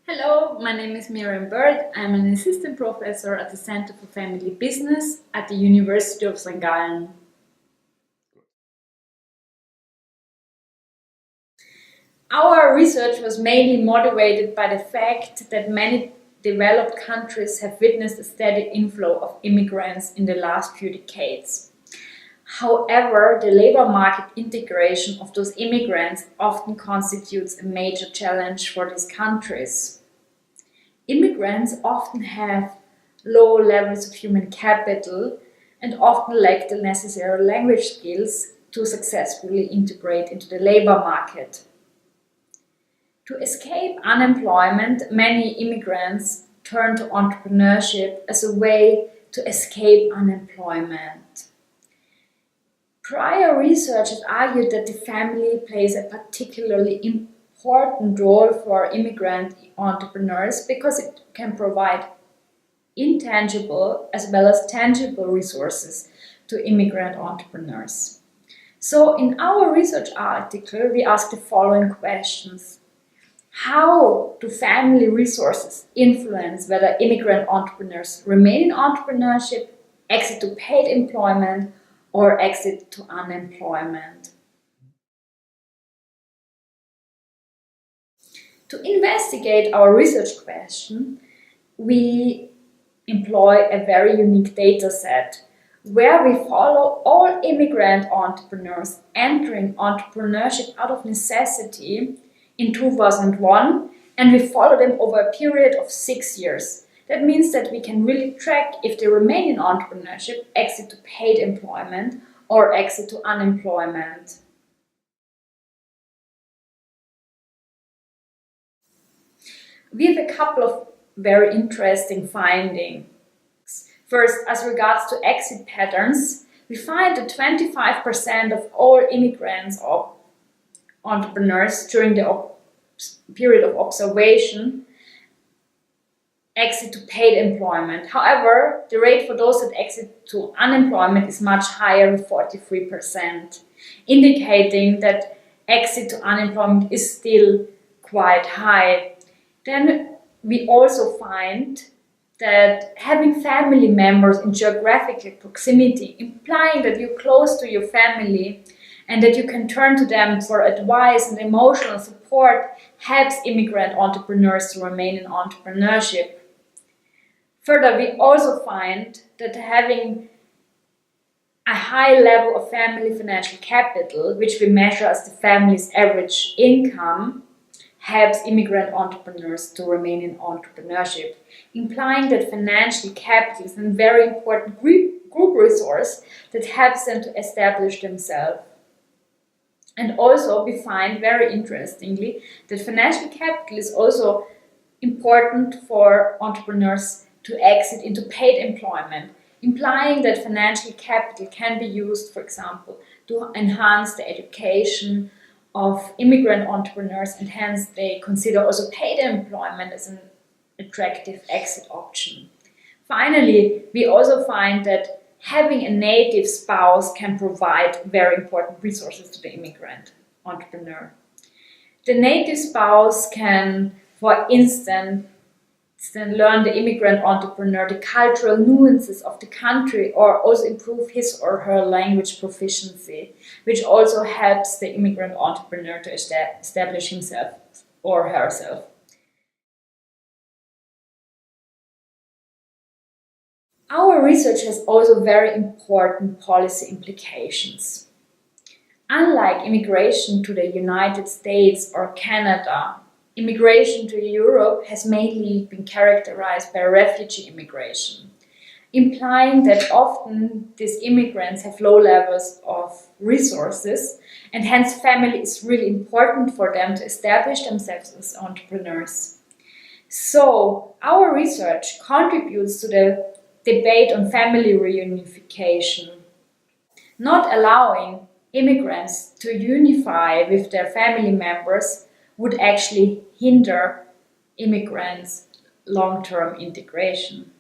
Hello, my name is Miriam Bird. I'm an assistant professor at the Center for Family Business at the University of St. Gallen. Our research was mainly motivated by the fact that many developed countries have witnessed a steady inflow of immigrants in the last few decades. However, the labor market integration of those immigrants often constitutes a major challenge for these countries. Immigrants often have low levels of human capital and often lack the necessary language skills to successfully integrate into the labor market. To escape unemployment, many immigrants turn to entrepreneurship as a way to escape unemployment. Prior research has argued that the family plays a particularly important role for immigrant entrepreneurs because it can provide intangible as well as tangible resources to immigrant entrepreneurs. So in our research article, we asked the following questions. How do family resources influence whether immigrant entrepreneurs remain in entrepreneurship, exit to paid employment, or exit to unemployment? To investigate our research question, we employ a very unique data set where we follow all immigrant entrepreneurs entering entrepreneurship out of necessity in 2001, and we follow them over a period of 6 years. That means that we can really track if they remain in entrepreneurship, exit to paid employment, or exit to unemployment. We have a couple of very interesting findings. First, as regards to exit patterns, we find that 25% of all immigrants or entrepreneurs during the period of observation exit to paid employment. However, the rate for those that exit to unemployment is much higher, with 43%, indicating that exit to unemployment is still quite high. Then we also find that having family members in geographical proximity, implying that you're close to your family and that you can turn to them for advice and emotional support, helps immigrant entrepreneurs to remain in entrepreneurship. Further, we also find that having a high level of family financial capital, which we measure as the family's average income, helps immigrant entrepreneurs to remain in entrepreneurship, implying that financial capital is a very important group resource that helps them to establish themselves. And also we find, very interestingly, that financial capital is also important for entrepreneurs to exit into paid employment, implying that financial capital can be used, for example, to enhance the education of immigrant entrepreneurs, and hence they consider also paid employment as an attractive exit option. Finally, we also find that having a native spouse can provide very important resources to the immigrant entrepreneur. The native spouse can, for instance, learn the immigrant entrepreneur the cultural nuances of the country, or also improve his or her language proficiency, which also helps the immigrant entrepreneur to establish himself or herself. Our research has also very important policy implications. Unlike immigration to the United States or Canada, immigration to Europe has mainly been characterized by refugee immigration, implying that often these immigrants have low levels of resources, and hence family is really important for them to establish themselves as entrepreneurs. So our research contributes to the debate on family reunification. Not allowing immigrants to unify with their family members would actually hinder immigrants' long-term integration.